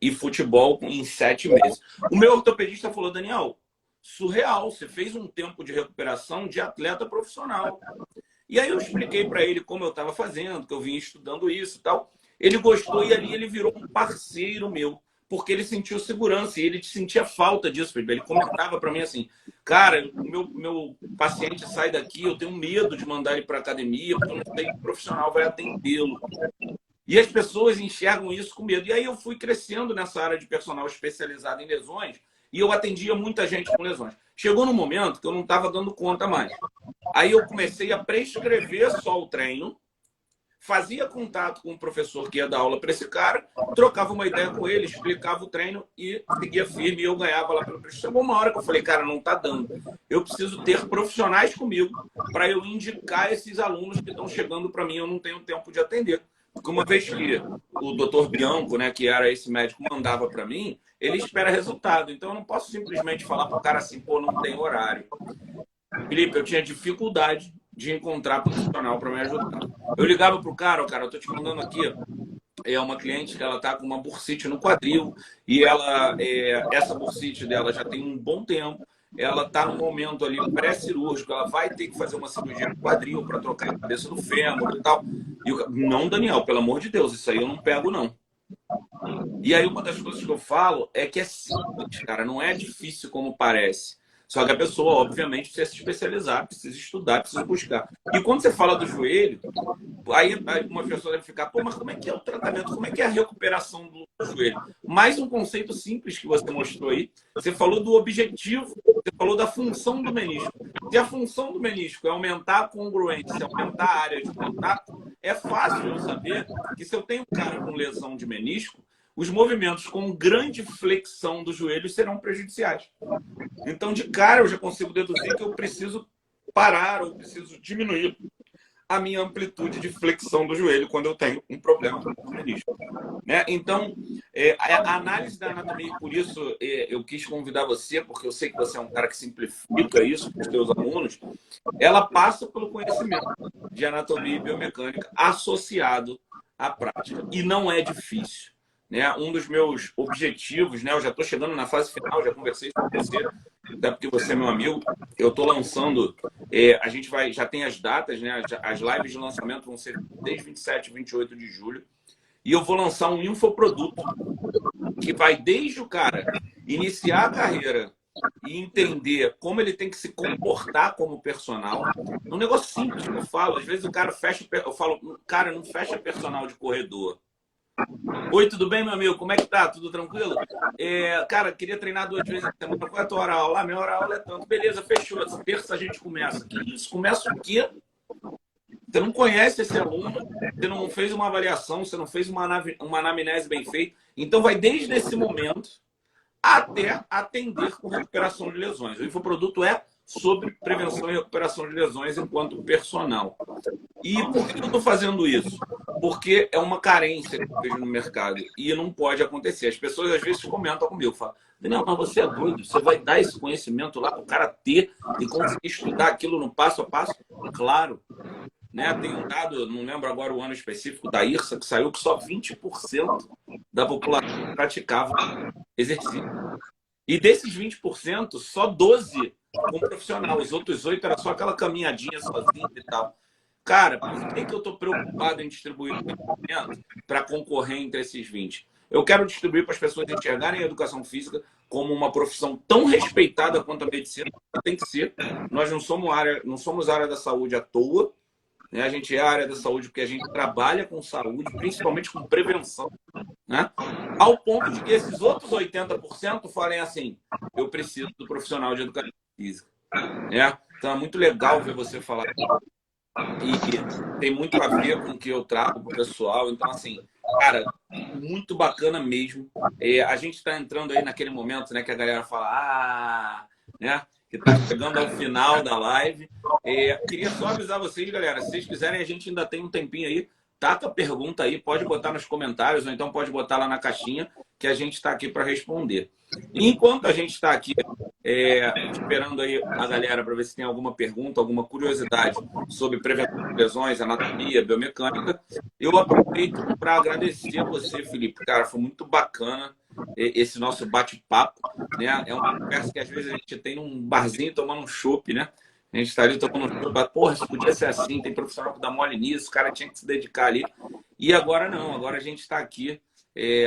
E futebol em 7 meses. O meu ortopedista falou, Daniel, surreal, você fez um tempo de recuperação de atleta profissional. E aí eu expliquei para ele como eu estava fazendo, que eu vinha estudando isso e tal. Ele gostou e ali ele virou um parceiro meu, porque ele sentiu segurança e ele sentia falta disso. Ele comentava para mim assim, cara, o meu paciente sai daqui, eu tenho medo de mandar ele para a academia, porque eu não sei que o profissional vai atendê-lo. E as pessoas enxergam isso com medo. E aí eu fui crescendo nessa área de personal especializado em lesões e eu atendia muita gente com lesões. Chegou num momento que eu não estava dando conta mais. Aí eu comecei a prescrever só o treino, fazia contato com o professor que ia dar aula para esse cara, trocava uma ideia com ele, explicava o treino e seguia firme e eu ganhava lá pelo preço. Chegou uma hora que eu falei, cara, não está dando. Eu preciso ter profissionais comigo para eu indicar esses alunos que estão chegando para mim, eu não tenho tempo de atender. Porque uma vez que o doutor Bianco, né, que era esse médico, mandava para mim, ele espera resultado. Então eu não posso simplesmente falar para o cara assim, pô, não tem horário. Felipe, eu tinha dificuldade de encontrar profissional para me ajudar. Eu ligava pro cara, eu tô te mandando aqui, uma cliente que ela tá com uma bursite no quadril e essa bursite dela já tem um bom tempo, ela tá no momento ali pré-cirúrgico, ela vai ter que fazer uma cirurgia no quadril para trocar a cabeça do fêmur e tal. E não, Daniel, pelo amor de Deus, isso aí eu não pego, não. E aí uma das coisas que eu falo é que é simples, cara, não é difícil como parece. Só que a pessoa, obviamente, precisa se especializar, precisa estudar, precisa buscar. E quando você fala do joelho, aí uma pessoa deve ficar, pô, mas como é que é o tratamento? Como é que é a recuperação do joelho? Mais um conceito simples que você mostrou aí. Você falou do objetivo, você falou da função do menisco. Se a função do menisco é aumentar a congruência, aumentar a área de contato, é fácil eu saber que se eu tenho um cara com lesão de menisco, os movimentos com grande flexão dos joelhos serão prejudiciais. Então, de cara, eu já consigo deduzir que eu preciso parar ou preciso diminuir a minha amplitude de flexão do joelho quando eu tenho um problema no menisco. Né? Então, a análise da anatomia, por isso eu quis convidar você, porque eu sei que você é um cara que simplifica isso para os seus alunos, ela passa pelo conhecimento de anatomia e biomecânica associado à prática. E não é difícil. Né? Um dos meus objetivos, né? Eu já estou chegando na fase final, já conversei com você, até porque você é meu amigo. Eu estou lançando, a gente já tem as datas, né? As lives de lançamento vão ser desde 27 e 28 de julho. E eu vou lançar um infoproduto que vai desde o cara iniciar a carreira e entender como ele tem que se comportar como personal. Um negócio simples que eu falo. Às vezes o cara fecha, eu falo, cara, não fecha personal de corredor. Oi, tudo bem, meu amigo? Como é que tá? Tudo tranquilo? Cara, queria treinar 2 vezes na semana. Qual é a tua hora aula? Minha hora aula é tanto. Beleza, fechou. Terça a gente começa. Que isso? Começa o quê? Você não conhece esse aluno, você não fez uma avaliação, você não fez uma anamnese bem feita. Então, vai desde esse momento até atender com recuperação de lesões. O infoproduto é sobre prevenção e recuperação de lesões enquanto personal. E por que eu estou fazendo isso? Porque é uma carência que eu vejo no mercado e não pode acontecer. As pessoas às vezes comentam comigo, falam, Daniel, mas você é doido, você vai dar esse conhecimento lá para o cara ter e conseguir estudar aquilo no passo a passo? Claro. Né? Tem um dado, não lembro agora o ano específico, da IRSA, que saiu que só 20% da população praticava exercício. E desses 20%, só 12% com profissional. Os outros 8% era só aquela caminhadinha sozinho e tal. Cara, por que eu estou preocupado em distribuir o conhecimento para concorrer entre esses 20%? Eu quero distribuir para as pessoas enxergarem a educação física como uma profissão tão respeitada quanto a medicina, que tem que ser. Nós não somos área da saúde à toa. Né? A gente é a área da saúde porque a gente trabalha com saúde, principalmente com prevenção. Né? Ao ponto de que esses outros 80% falem assim, eu preciso do profissional de educação física. Né? Então é muito legal ver você falar. E tem muito a ver com o que eu trago para o pessoal. Então, assim, cara, muito bacana mesmo. A gente está entrando aí naquele momento, né, que a galera fala, né? Que está chegando ao final da live. Queria só avisar vocês, galera, se vocês quiserem, a gente ainda tem um tempinho aí. Taca a pergunta aí, pode botar nos comentários, ou então pode botar lá na caixinha, que a gente está aqui para responder. E enquanto a gente está aqui esperando aí a galera para ver se tem alguma pergunta, alguma curiosidade sobre prevenção de lesões, anatomia, biomecânica, eu aproveito para agradecer a você, Felipe. Cara, foi muito bacana esse nosso bate-papo, né? É uma conversa que às vezes a gente tem num barzinho tomando um chopp, né? A gente está ali tomando um chopp, porra, isso podia ser assim, tem profissional que dá mole nisso, o cara tinha que se dedicar ali. E agora não, agora a gente está aqui.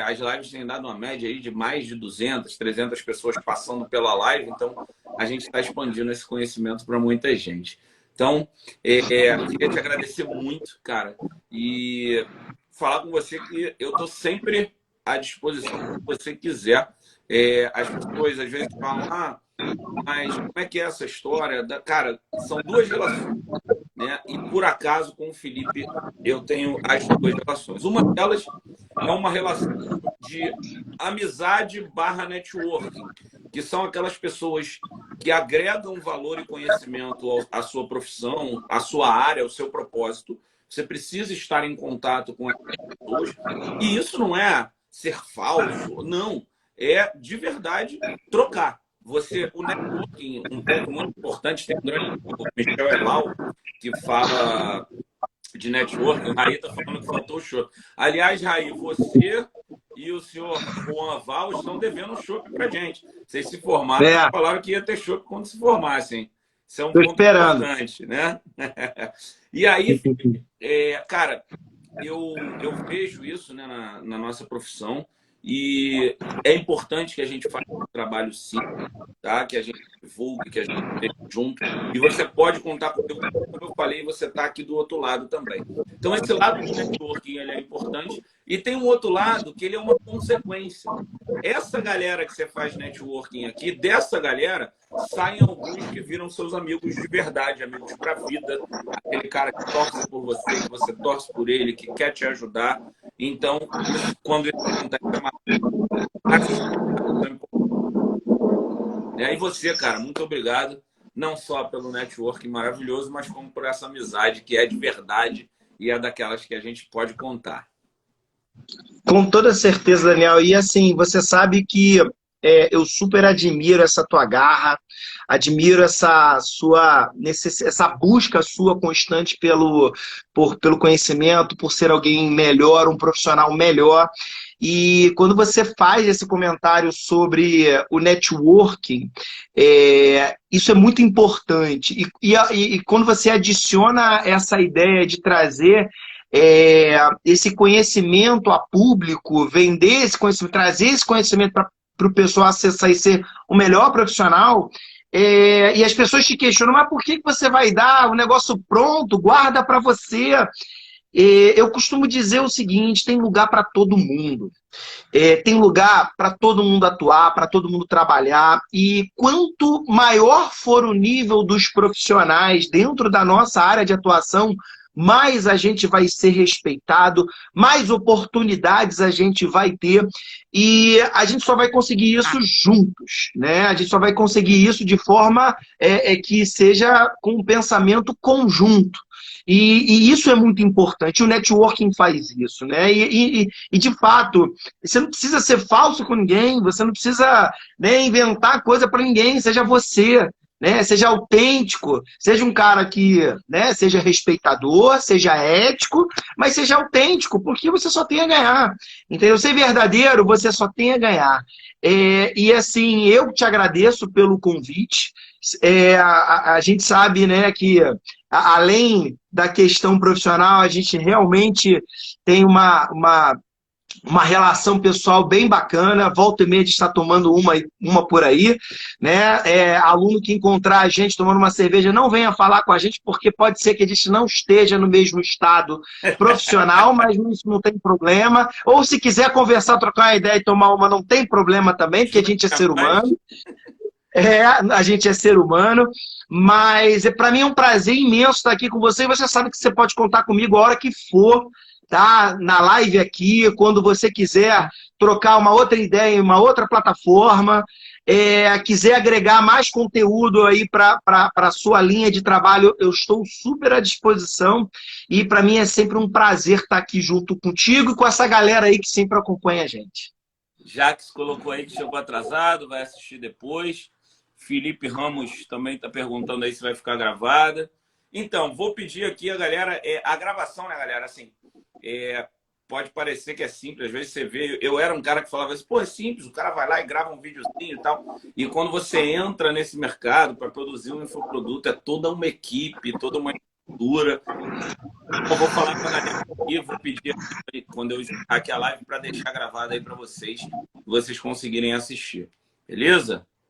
As lives têm dado uma média aí de mais de 200, 300 pessoas passando pela live, então a gente está expandindo esse conhecimento para muita gente. Então, queria te agradecer muito, cara, e falar com você que eu estou sempre à disposição, se você quiser. As pessoas às vezes falam, mas como é que é essa história? Cara, são 2 relações, né? E por acaso com o Felipe eu tenho as 2 relações. Uma delas é uma relação de amizade / networking, que são aquelas pessoas que agregam valor e conhecimento à sua profissão, à sua área, ao seu propósito. Você precisa estar em contato com essas pessoas. E isso não é ser falso, não. É, de verdade, trocar. O networking, um ponto muito importante, tem um grande o Michel Elal, que fala de networking. O Raí está falando que faltou o show. Aliás, Raí, você e o senhor Juan Val estão devendo um chopp para gente. Vocês se formaram, falaram que ia ter chopp quando se formassem. Isso é um ponto importante, né? E aí, cara, eu vejo isso, né, na nossa profissão. E é importante que a gente faça um trabalho sim, tá? Que a gente divulgue, que a gente esteja junto. E você pode contar comigo, como eu falei, você está aqui do outro lado também. Então, esse lado do networking ele é importante. E tem um outro lado que ele é uma consequência. Essa galera que você faz networking aqui, dessa galera, saem alguns que viram seus amigos de verdade, amigos para a vida. Aquele cara que torce por você, que você torce por ele, que quer te ajudar. Então, quando isso acontece, é uma... E você, cara, muito obrigado. Não só pelo networking maravilhoso, mas como por essa amizade que é de verdade e é daquelas que a gente pode contar. Com toda certeza, Daniel. E assim, você sabe que eu super admiro essa tua garra, admiro essa sua essa busca sua constante pelo conhecimento, por ser alguém melhor, um profissional melhor. E quando você faz esse comentário sobre o networking, isso é muito importante. E quando você adiciona essa ideia de trazer esse conhecimento a público, vender esse conhecimento, trazer esse conhecimento para o pessoal acessar e ser o melhor profissional, e as pessoas te questionam, mas por que você vai dar o negócio pronto, guarda para você? Eu costumo dizer o seguinte, tem lugar para todo mundo. Tem lugar para todo mundo atuar, para todo mundo trabalhar, e quanto maior for o nível dos profissionais dentro da nossa área de atuação, mais a gente vai ser respeitado, mais oportunidades a gente vai ter, e a gente só vai conseguir isso juntos, né? A gente só vai conseguir isso de forma que seja com um pensamento conjunto. E isso é muito importante, o networking faz isso, né? E de fato, você não precisa ser falso com ninguém, você não precisa, né, inventar coisa para ninguém, seja você, né? Seja autêntico, seja um cara que, né, seja respeitador, seja ético, mas seja autêntico, porque você só tem a ganhar. Entendeu? Ser verdadeiro, você só tem a ganhar. E assim, eu te agradeço pelo convite. A gente sabe, né, que além da questão profissional, a gente realmente tem uma relação pessoal bem bacana, volta e meia a gente está tomando uma por aí, né? Aluno que encontrar a gente tomando uma cerveja, não venha falar com a gente, porque pode ser que a gente não esteja no mesmo estado profissional, mas isso não tem problema. Ou se quiser conversar, trocar uma ideia e tomar uma, não tem problema também, porque a gente é ser humano. A gente é ser humano, mas para mim é um prazer imenso estar aqui com você, e você sabe que você pode contar comigo a hora que for, tá? Na live aqui, quando você quiser trocar uma outra ideia em uma outra plataforma, quiser agregar mais conteúdo aí para a sua linha de trabalho, eu estou super à disposição, e para mim é sempre um prazer estar aqui junto contigo e com essa galera aí que sempre acompanha a gente. Jax colocou aí que chegou atrasado, vai assistir depois. Felipe Ramos também está perguntando aí se vai ficar gravada. Então, vou pedir aqui a galera... a gravação, né, galera? Assim, pode parecer que é simples. Às vezes você vê... Eu era um cara que falava assim, pô, é simples. O cara vai lá e grava um videozinho e tal. E quando você entra nesse mercado para produzir um infoproduto, é toda uma equipe, toda uma estrutura. Eu vou falar com a galera aqui, vou pedir aqui, quando eu encerrar aqui a live, para deixar gravada aí para vocês conseguirem assistir. Beleza?